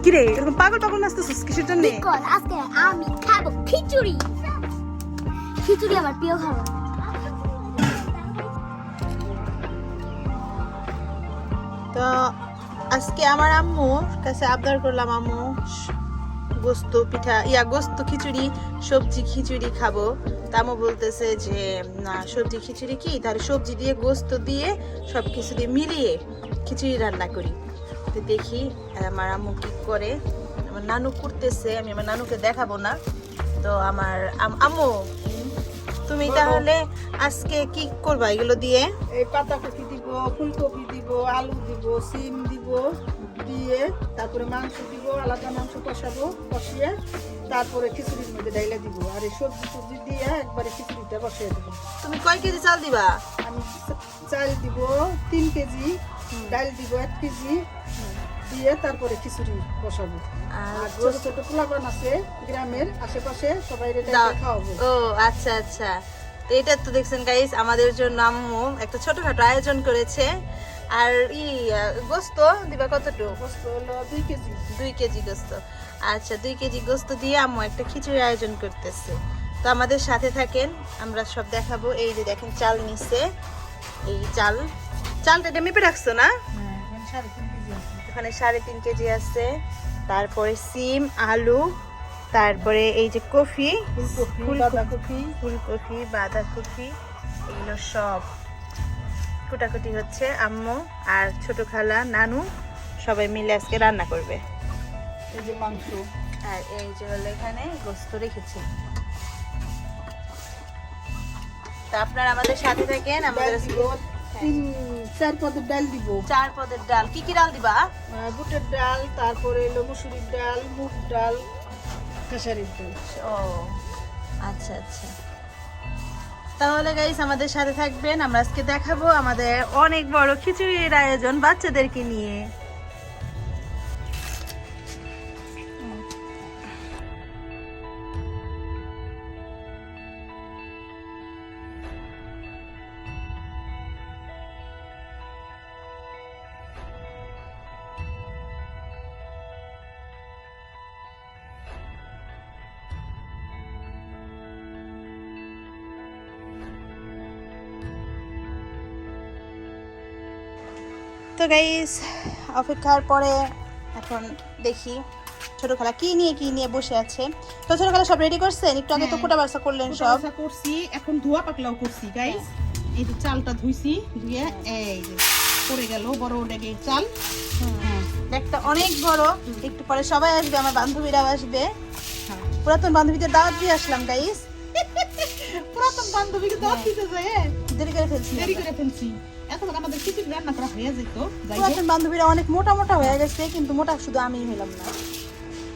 কি রে এরকম পাগল পাগল নাচতেছিস কিসের জন্য? আজকে আমি খাবো খিচুড়ি। খিচুড়ি আমার প্রিয় খাবার। তো আজকে আমার আম্মুর কাছে আবদার করলাম, আম্মু গোস্ত পিঠা গোস্ত খিচুড়ি সবজি খিচুড়ি খাবো। তা আম্মু বলতেছে যে না, সবজি খিচুড়ি কি, তাহলে সবজি দিয়ে গোস্ত দিয়ে সব কিছু দিয়ে মিলিয়ে খিচুড়ি রান্না করি। তো দেখি আমার আম্মু কি করে। আমার নানু করতেছে, আমি আমার নানুকে দেখাবো না। তো আমার আম্মু, তুমি তাহলে আজকে কি করবা এগুলো দিয়ে? এই পাতাকপি দিব, ফুলকপি দিব, আলু দিব, সিম দিব, দিয়ে তারপরে মাংস দিব, আলাদা মাংস কষাবো, কষিয়ে তারপরে খিচুড়ির মধ্যে ডাইলা দিব। আর এই সবজি দিয়ে একবারে খিচুড়িটা বসিয়ে দেবো। তুমি কয় কেজি চাল দিবা? আমি চাল দিব 3 কেজি, ডাল দিব 1 কেজি, দিয়ে তারপরে খিচুড়ি বসাবো। আর ছোট ছোট পোলাপান আছে গ্রামের আশেপাশে, সবাই খাওয়াবো। ও আচ্ছা আচ্ছা। তো এটা তো দেখছেন গাইস, আমাদের জন্য আম্মু একটা ছোটখাটো আয়োজন করেছে। আর গোস্ত দিবা কতটুকু? গোস্ত হলো 2 কেজি। 2 কেজি গোস্ত। আচ্ছা, 2 কেজি গোস্ত দিয়ে আম্মু একটা খিচুড়ি আয়োজন করতেছে। তো আমাদের সাথে থাকেন, আমরা সব দেখাবো। এই যে দেখেন চাল নিচ্ছে, এই চালটা এটা মেপে রাখছো না? এখানে 3.5 কেজি আছে। তারপরে সিম, আলু, তারপরে এই যে কফি, ফুলকপি, বাঁধাকপি, এগুলো সব কুটাকুটি হচ্ছে। আম্মু আর ছোট খালা, নানু সবাই মিলে আজকে রান্না করবে। এই যে মাংস, আর এই যে হলো এখানে গোস্ত রেখেছি। তা আপনারা আমাদের সাথে থাকেন। আমাদের 4 পদের ডাল দিব। 4 পদের ডাল। কি কি ডাল দিবা? বুটের ডাল, তারপরে হলো মসুরির ডাল, মুগ ডাল, খেসারির ডাল। ও আচ্ছা আচ্ছা। তাহলে গাইস আমাদের সাথে থাকবেন, আমরা আজকে দেখাবো আমাদের অনেক বড় খিচুড়ির আয়োজন বাচ্চাদেরকে নিয়ে। তো গাইস অপেক্ষার পরে এখন দেখি ছোট খালা কি নিয়ে বসে আছে। তো ছোট খালা সব রেডি করছেন? একটু আগে তো কোটা বাসা করলেন সব। করছি, এখন ধোয়া পাকলাও করছি গাইস। এই যে চালটা ধুইছি, ধুয়ে এই যে পড়ে গেল বড় ডেগের চাল। একটা অনেক বড়। একটু পরে সবাই আসবে, আমার বান্ধবীরাও আসবে। পুরাতন বান্ধবীদের দাওয়াত দিয়ে আসলাম গাইস। পুরাতন বান্ধবীকে দাওয়াত দিতে যায় দেরি করে ফেলছি। এখন আমাদের খিচুড়ি রান্না করা হয়ে যেত। পুরাতন বান্ধবীরা অনেক মোটা মোটা হয়ে গেছে, কিন্তু মোটা শুধু আমি হলাম না,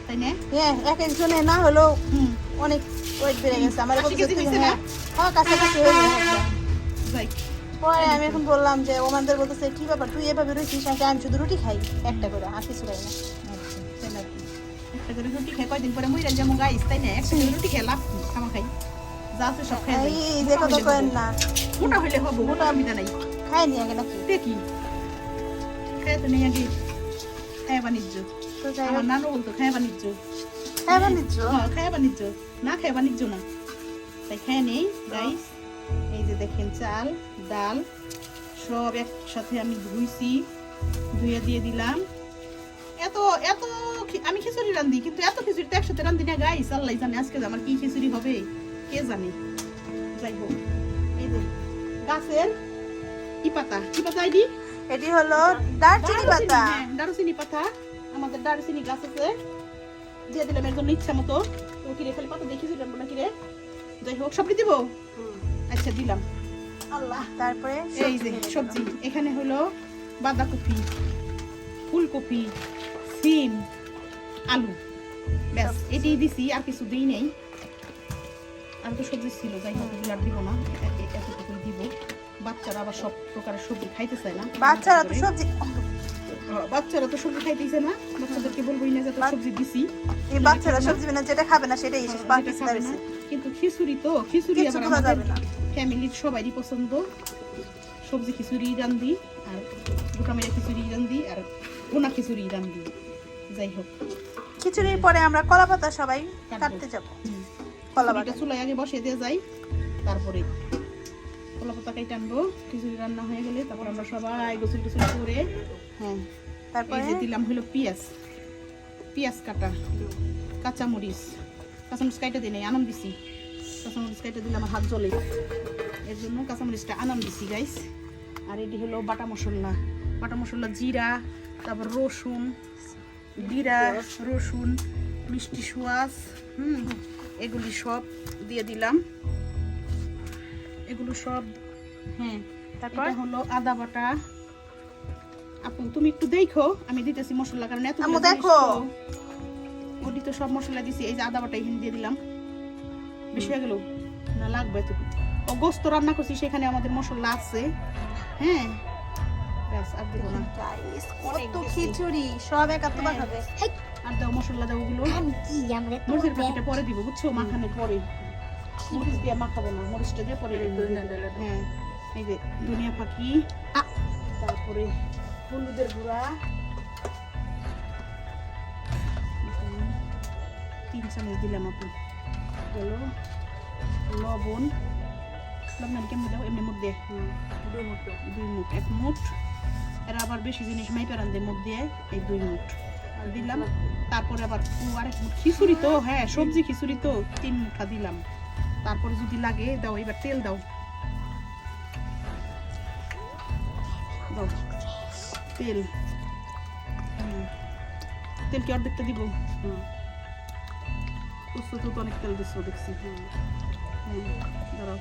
তাই না? হ্যাঁ, এক একজনে না হলেও অনেক ওয়েট বেড়ে গেছে আমার। কাছাকাছি হয়ে গেছে। পরে আমি এখন বললাম যে ওমানদের বলতেছে কি ব্যাপার, তুই এভাবে রুটিস? আমি শুধু রুটি খাই, একটা করে, আর কিছু খাই না। একটা করে রুটি খাই, কয়দিন পরে মুই যেমন গাইস, তাই না? একটা করে রুটি খেয়ে লাভ কি, খামা খাই যা আছে সব খাই। এই দেখো তো করেন না, মোটা হইলে হবো, মোটা আমি নাই খাই নি আগে নাকি দেখি খাই তো নেই আগে। খায় বাণিজ্য, আমার নানু বলতো খায় বাণিজ্য। খাই বানিয়েছ? খায় বাণিজ্য না, খায় বাণিজ্য না, তাই খায় নেই গাইস। এই যে দেখেন চাল, ডাল সব একসাথে আমি ধুইছি, ধুয়ে দিয়ে দিলাম। এত এত আমি খিচুড়ি রান্ধি, কিন্তু এত খিচুড়ি তো একসাথে রান্ধি না গাইস। আল্লাহ জানে আজকে আমার কি খিচুড়ি হবে, কে জানে। যাই হোক, এই যে গাছের কি পাতা এডি? এটি হলো দারচিনি পাতা। দারুচিনি পাতা, আমাদের দারুচিনি গাছ আছে, দিয়ে দিলাম এর জন্য ইচ্ছা মতো। তো কিরে খালি পাতা দেখি ছিলাম না কিরে। যাই হোক, সবটি দিব। আচ্ছা দিলাম। আল্লাহ। তারপরে এই যে সবজি, এখানে হলো বাঁধাকপি, ফুলকপি, সিম, আলু, ব্যাস এটাই দিছি, আর কিছু দিই নেই। আর তো সবজি ছিল, যাই হোক এগুলো আর দিব না, এতটুকু দিব। বাচ্চারা আবার সব প্রকারের সবজি খাইতে চায় না। বাচ্চারা তো সবজি খাইতেছে না, বাচ্চাদেরকে বলবোই না যে সবজি দিছি। এই বাচ্চারা সবজি না, যেটা খাবে না সেটাই কিন্তু খিচুড়ি তো খিচুড়ি আবার আমাদের ফ্যামিলির সবারই পছন্দ, সবজি খিচুড়ি রান্ধি, আর গোটা মেরে খিচুড়ি রান্ধি, আর ভুনা খিচুড়ি রান্ধি। যাই হোক, খিচুড়ির পরে আমরা কলা পাতা সবাই কাটতে যাব। কলা খিচুড়িটা পাতা চুলায় আগে বসিয়ে দিয়ে যাই, তারপরে কলা পাতা কেটে আনবো। খিচুড়ি রান্না হয়ে গেলে তারপর আমরা সবাই গোসল টোসল করে, হ্যাঁ, তারপরে এই যে দিলাম হলো পেঁয়াজ কাটা, কাঁচামরিচ কাইটা দিই নাই, আনাম দিছি। কাঁচামরিচ কাইটা দিলে আমার হাত জ্বলে, এর জন্য কাঁচামরিচটা আনাম দিছি গাইস। আর এটি হলো বাটা মশলা, জিরা, তারপর রসুন, মিষ্টি সোয়াস, এগুলি সব দিয়ে দিলাম, এগুলো সব। হ্যাঁ, তারপর এটা হলো আদা বাটা। আপু তুমি একটু দেখো, আমি দিতেছি মশলা, কারণ এত আম্মু দেখো। ওটি তো সব মশলা দিছি। এই যে আদা বাটা এখানে দিয়ে দিলাম, বেশি হয়ে গেল না, লাগবে তো। ও গোস্ত রান্না করছি, সেখানে আমাদের মশলা আছে। হ্যাঁ, ব্যাস, আর দেবো না। গাইস কত খিচুড়ি, সব একাত্তবার খাবে। আর দাও মশলা, দাও ওগুলো। আমি কি আমরা তো মরিচের পাখিটা পরে দিব, বুঝছো, মাখানোর পরে। মরিচ দিয়ে মাখাবো না, মরিচটা দিয়ে পরে দিব। হ্যাঁ, এই যে ধনিয়া ফাঁকি, তারপরে হলুদের গুঁড়া 3 চামচ দিলাম। আপু গেল লবণ কেমন দাও, এমনি মুঠ দিয়ে 2 মুঠ 1 মুঠ। এরা আবার বেশি জিনিস মাইপে রান্ধে, মুঠ দিয়ে এই 2 মুঠ দিলাম। তারপরে আবার আরেক মুঠ খিচুড়ি তো, হ্যাঁ সবজি খিচুড়ি তো 3 মুঠা দিলাম। তারপরে যদি লাগে দাও, এবার তেল দাও, তেল কি অর্ধেকটা দিব। তো অনেক তেল দিচ্ছ দেখছি। দাঁড়াও,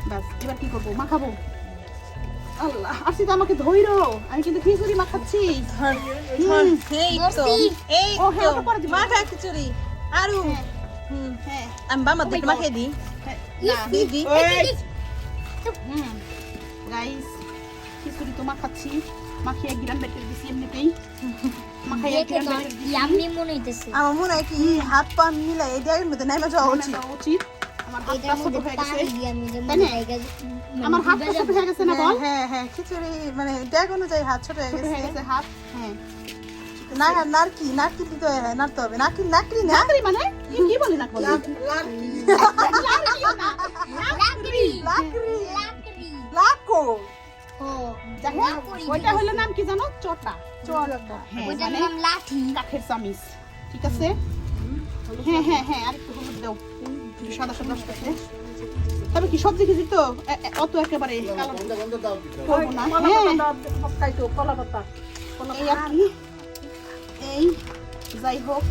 বাস এবার কি করবো, মাখাবো। আল্লাহ, আসি তো আমাকে ধইরো, আমি কিন্তু খিচুড়ি মাখাচ্ছি। ও হ্যাঁ, ওটা পরে দিব। মাখা খিচুড়ি আরু। হ্যাঁ, আমি বাবা দিকে মাখিয়ে দিই। দিদি গাইস, খিচুড়ি তো মাখাচ্ছি, মাখিয়ে গ্রাম বের করে দিছি এমনিতেই। মাখাইয়া দেখে গ্রাম তো বের করে দিছি। ইয়াম্মি মনে হইতেছে। আমার মনে হয় কি হাত পা মিলাই এই জায়গার মধ্যে নাইমা যাওয়া উচিত। উচিত। আমার হাতটা এটার ছোট মধ্যে হয়ে গেছে। পানি দিয়ে আমি যে তাই মনে না? হয় আমার হাতটা ছোট হয়ে গেছে না, বল? হ্যাঁ হ্যাঁ, খিচুড়ি মানে ড্যাগ অনুযায়ী হাত ছোট হয়ে ছোট হয়ে গেছে। গেছে হাত। হ্যাঁ, না নারকি দিতে হয়, নাড়তে হবে। নারকি না লাকড়ি মানে কি বলি না বলি? লাকড়ি লাকড়ি লাকড়ি লাকো ও দেখো, লাকড়ি ওইটা হলো নাম কি জানো? চটা। হ্যাঁ, ওইটার মানে নাম লাঠি। কাঠের চামিচ। ঠিক আছে? হ্যাঁ হ্যাঁ হ্যাঁ, আরেকটু হলুদ দাও, একটু সাদা সাদা আসতেছে। তবে কি সবজি খেয়েছি তো, অত একেবারে কালো করবো না। হ্যাঁ, এই আর কি। এই যাই হোক,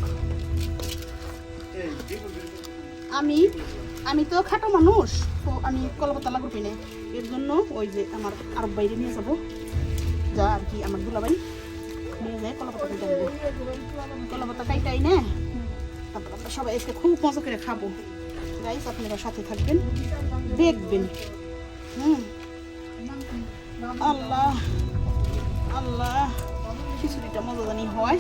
আমি তো খাটো মানুষ, তো আমি কলাপাতা লাগবে না। এর জন্য ওই যে আমার আরব বাইরে নিয়ে যাবো, যা আর কি আমার দুলাভাই নিয়ে যায় কলাপাতা কাইটা আনবো। কলাপাতা কাইটাই না, তারপর আমরা সবাই এসে খুব মজা করে খাবো। গাইস, আপনারা সাথে থাকবেন, দেখবেন। আল্লাহ আল্লাহ, খিচুড়িটা মজা জানি হয়।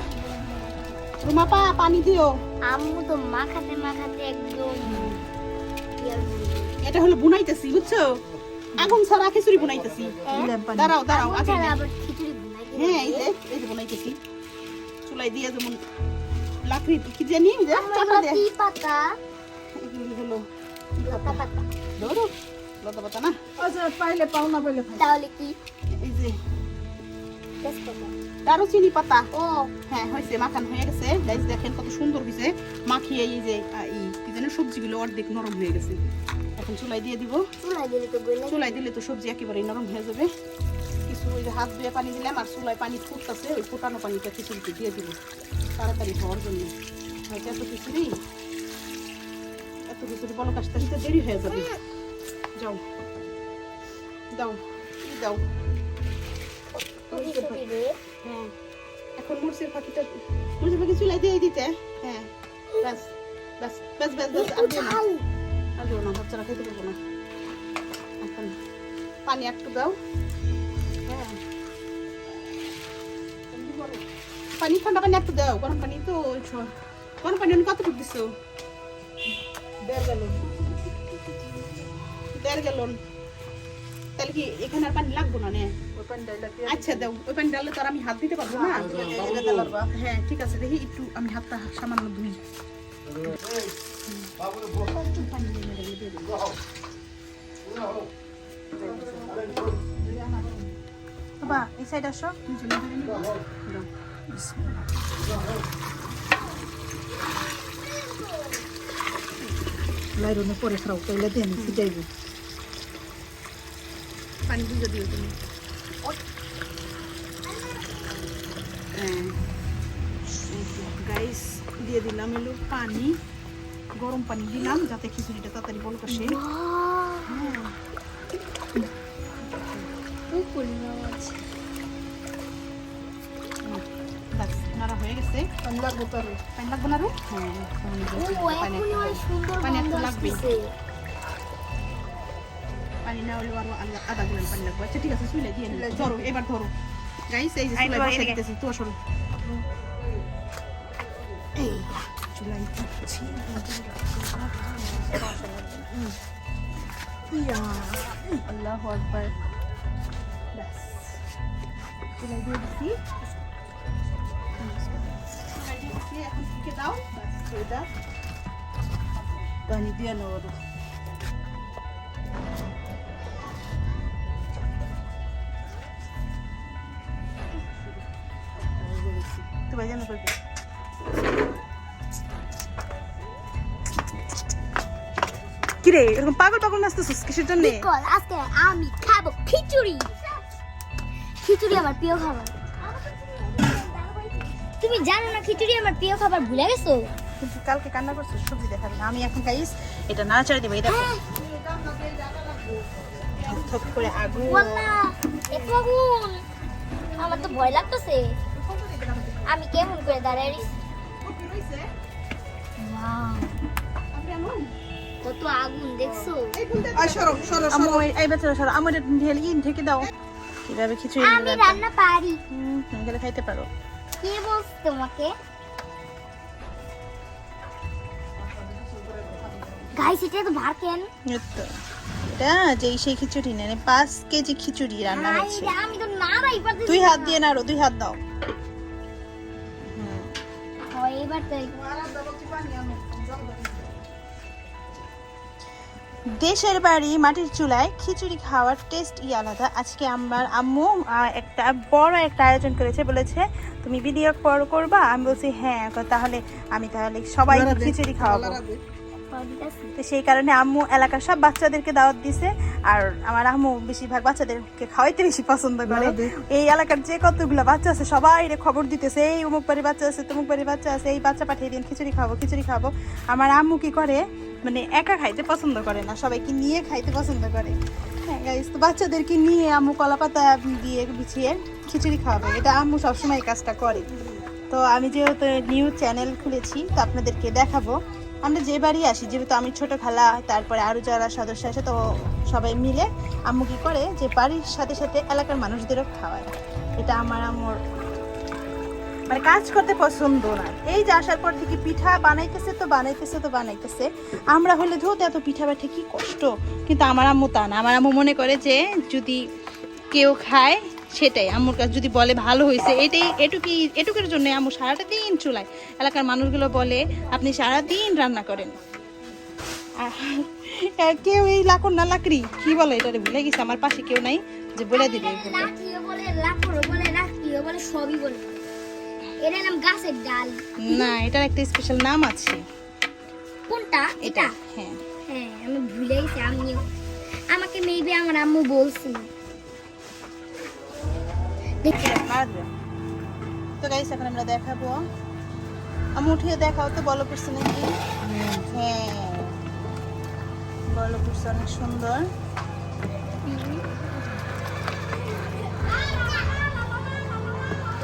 রুমাপা পানি দিও। আম্মু তো মাখাতে মাখাতে একদম এটা হলো বুনাইতেছি, বুঝছো, আগুন ছাড়া খিচুড়ি বুনাইতেছি। দাঁড়াও দাঁড়াও, আগে আচ্ছা, না। আবার খিচুড়ি বানাই দিই। হ্যাঁ, এই যে বুনাইতেছি চুলাই দিয়ে, যেমন লাকড়ি কি জানি ওই যে চাটা দিয়ে। কি পাতা? এগুলো হলো লতা পাতা। ধরো, লতা পাতা না, তাহলে কি? এই যে তেজপাতা। দারুচিনি পাতা। ও হ্যাঁ, হয়েছে, মাখানো হয়ে গেছে। গাইস দেখেন কত সুন্দর হয়েছে মাখিয়ে। এই যে কি জানি সবজিগুলো অর্ধেক নরম হয়ে গেছে। এখন চুলাই দিয়ে দিব। চুলাই দিলে তো গলে চুলাই দিলে তো সবজি একেবারে নরম হয়ে যাবে। কিছু ওই যে হাত ধুয়ে পানি দিলাম, আর চুলায় পানি ফুটতেছে, ওই ফুটানো পানিটা খিচুড়িতে দিয়ে দিব তাড়াতাড়ি হওয়ার জন্য। হয়তো এত খিচুড়ি বলো, কাজটা দিতে দেরি হয়ে যাবে। যাও দাও, দাও। হ্যাঁ, এখন মরিচের পাখি চুলাই দিয়ে দিতে। হ্যাঁ, ব্যাস ব্যাস ব্যাস ব্যাস ব্যাস, আর দিও না, আর দিও না, বাচ্চারা খেতে পারবো না। এখন পানি একটু দাও। হ্যাঁ, পানি, ঠান্ডা পানি একটু দাও, গরম পানি তো। গরম পানি কতটুকু দিছো? 1.5 গ্যালন। তাহলে কি এখানে আর পানি লাগবে না? আচ্ছা দাও, ওই পানি ডাললে তো আর আমি হাত দিতে পারবো না। হ্যাঁ ঠিক আছে, দেখি একটু আমি হাতটা সামান্য ধুই। বাবা এই সাইড আসো। লাইরনে পরে খাও, তাইলে দেন ফুটাইব। পানি বুঝে দিও তুমি। গাইস দিয়ে দিলাম এলো পানি, গরম পানি দিলাম যাতে খিচুড়িটা তাড়াতাড়ি বলক আসে। নাড়া হয়ে গেছে। পানি লাগবো না রে? পানি একটু লাগবে। পানি না হলেও আরো আধা গ্লাস পানি লাগবে। আচ্ছা ঠিক আছে, চুলে দিয়ে নিই। ধরো এবার ধরো গাইস, এই যে চুলায় বসে দিতেছি। তো সরো, এই চুলায় দিচ্ছি। আল্লাহু আকবার। ব্যাস চুলায় দিয়ে দিচ্ছি। এখন ঢেকে দাও। ব্যাস হয়ে যাক। পানি দিয়ে নেবো। কিরে এরকম পাগল পাগল নাচতেছিস কিসের জন্য? আজকে আমি খাবো খিচুড়ি। খিচুড়ি আমার প্রিয় খাবার। তুমি জানো না খিচুড়ি আমার প্রিয় খাবার, ভুলে গেছো? কিন্তু কালকে কান্না করছিস, সবজি দেখাবি না। আমি এখন গাইস এটা নাড়াচাড়া দেবো। এটা থপ করে আগুন। ওয়াল্লাহ এত আগুন, আমার তো ভয় লাগতেছে। আমি কেমন করে দাঁড়াই রইছি। ওয়াও কত আগুন দেখছো? আম্মু এই বাচ্চারা সরো, আমার ঢেলে ঢেকে দাও। কিভাবে খিচুড়ি আমি রান্না পারি। তুমি গেলে খাইতে পারো। কে বলছ তোমাকে? গাইস এটা তো ভার কেন? এটা যে সেই খিচুড়ি নেন 5 কেজি খিচুড়ি রান্না হচ্ছে। আমি তো নাড়াই পারতেছি। দুই হাত দিয়ে নাড়ো, দুই হাত দাও। হয় এবার তাই। দেশের বাড়ি মাটির চুলায় খিচুড়ি খাওয়ার টেস্ট আলাদা। আজকে আমার আম্মু একটা বড় একটা আয়োজন করেছে, বলেছে তুমি ভিডিও করবা। আমি বলছি হ্যাঁ, তাহলে আমি সবাই খিচুড়ি খাওয়াবো। তো সেই কারণে আম্মু এলাকার সব বাচ্চাদেরকে দাওয়াত দিছে। আর আমার আম্মু বেশিরভাগ বাচ্চাদেরকে খাওয়াইতে বেশি পছন্দ করে। এই এলাকার যে কতগুলো বাচ্চা আছে সবাই খবর দিতেছে, এই অমুক বাড়ির বাচ্চা আছে, তমুক বাড়ির বাচ্চা আছে, এই বাচ্চা পাঠিয়ে দিন, খিচুড়ি খাবো খিচুড়ি খাবো। আমার আম্মু কি করে, মানে একা খাইতে পছন্দ করে না, সবাইকে নিয়ে খাইতে পছন্দ করে। হ্যাঁ গাইস, তো বাচ্চাদেরকে নিয়ে আম্মু কলা পাতা দিয়ে বিছিয়ে খিচুড়ি খাওয়াবে। এটা আম্মু সবসময় কাজটা করে। তো আমি যেহেতু নিউ চ্যানেল খুলেছি, তো আপনাদেরকে দেখাবো। আমরা যে বাড়ি আসি, যেহেতু আমি ছোট খালা, তারপরে আরও যারা সদস্য আছে, তো সবাই মিলে আম্মু কি করে যে বাড়ির সাথে সাথে এলাকার মানুষদেরও খাওয়ায়। এটা আমার আম্মুর মানে কাজ করতে পছন্দ না। এই যে আসার পর থেকে পিঠা বানাইতেছে। আমরা হলে ধরতে এত পিঠা বাঠে কি কষ্ট, কিন্তু আমার আম্মু তা না। আমার আম্মু মনে করে যে যদি কেউ খায় সেটাই আম্মুর কাছে যদি বলে ভালো হয়েছে, এটুকের জন্য আম্মু সারাটা দিন চুলায়। এলাকার মানুষগুলো বলে আপনি সারাদিন রান্না করেন। আর কেউ এই লাকড় না লাকড়ি কি বলে এটারে ভুলে গেছে, আমার পাশে কেউ নাই যে বলে দিবে। সবই বলে। এর নাম গাছের ডাল না, এটার একটা স্পেশাল নাম আছে। কোনটা? এটা? হ্যাঁ হ্যাঁ আমি ভুলে গেছি। আমাকে মেবি আমার আম্মু বলছিল। তো গাইস এখন আমরা দেখাবো। আম্মু উঠিয়ে দেখাও তো, বলো করছে নাকি? হ্যাঁ বলো করছে, অনেক সুন্দর।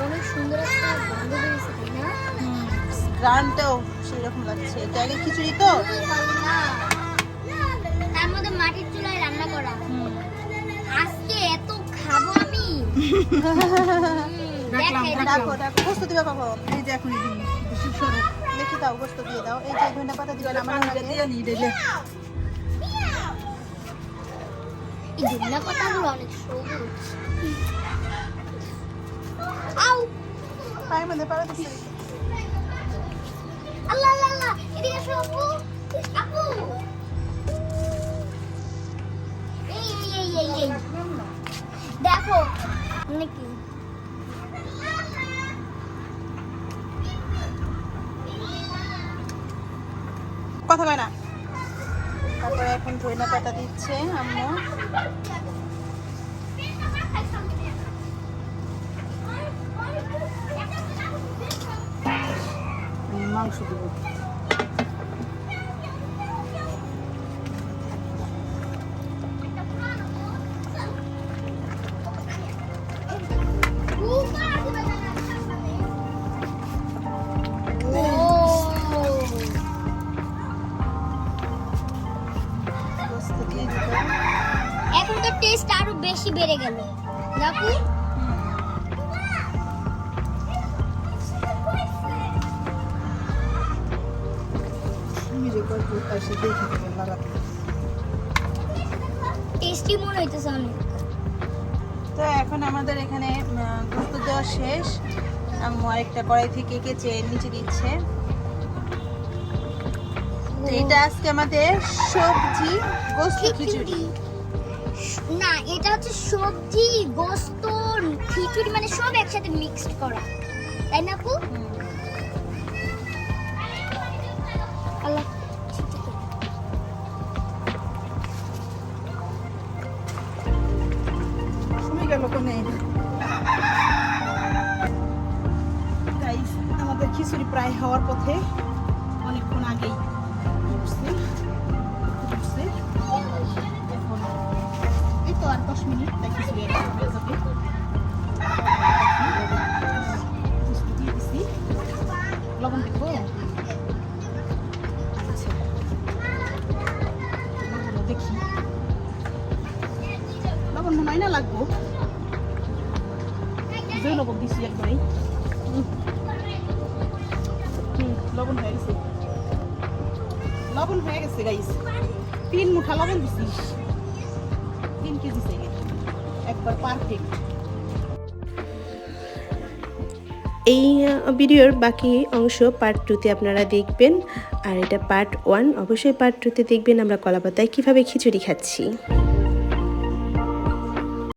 অনেক সুন্দর একটা গন্ধ বেরিয়েছে, তাই না? গ্রানটাও সেরকম লাগছে। এটা আগে খিচুড়ি তো, তার মধ্যে মাটির চুলায় রান্না করা। আজকে এত খাবো আমি। দেখো গোস্ত দিবা কখন? এই যে এখনই দেখি দাও, গোস্ত দিয়ে দাও। এই যে ধনিয়া পাতা দিবা, আমার ধনিয়া পাতাগুলো অনেক সবুজ। আউ পায়ের মধ্যে পাড়া দিছে। আল্লাহ আল্লাহ আল্লাহ, এদিকে আসো আপু। আপু এই এই এই এই এই দেখো নাকি কথা কয় না। তারপরে এখন ধনিয়া পাতা দিচ্ছে আম্মু। মাংস দেবো। গোস্ত দিয়ে দিতে। এখন তো টেস্ট আরো বেশি বেড়ে গেল নাকু। টেস্টি মনে হইতেছে অনেক। তো এখন আমাদের এখানে গোস্ত দেওয়া শেষ। আম্মু আরেকটা কড়াই থেকে কেচে নিচে দিচ্ছে। তো এটা আজকে আমাদের সবজি গোস্ত খিচুড়ি। না, এটা হচ্ছে সবজি গোস্ত খিচুড়ি, মানে সব একসাথে মিক্সড করা, তাই না আপু? আল্লাহ শুনে গেল কোনে। গাইস, আমাদের খিচুড়ি প্রায় হওয়ার পথে, অনেকক্ষণ আগেই উঠছে। এখন এই তো আর 10 মিনিট, তাই খিচুড়ি একদম হয়ে যাবে। খিচুড়ি দিয়ে দিছি। লবণ দেখবো? আচ্ছা, লবণও দেখি। লবণ মনে হয় না লাগবো, যে লবণ দিছি একবারেই। লবণ হয়ে গেছে, লবণ হয়ে গেছে গাইস। 3 মুঠা লবণ দিছি, 3 কেজি থেকে, একবার পারফেক্ট। এই ভিডিওর বাকি অংশ পার্ট 2-তে আপনারা দেখবেন, আর এটা পার্ট 1। অবশ্যই পার্ট 2-তে দেখবেন আমরা কলাপাতায় কিভাবে খিচুড়ি খাচ্ছি।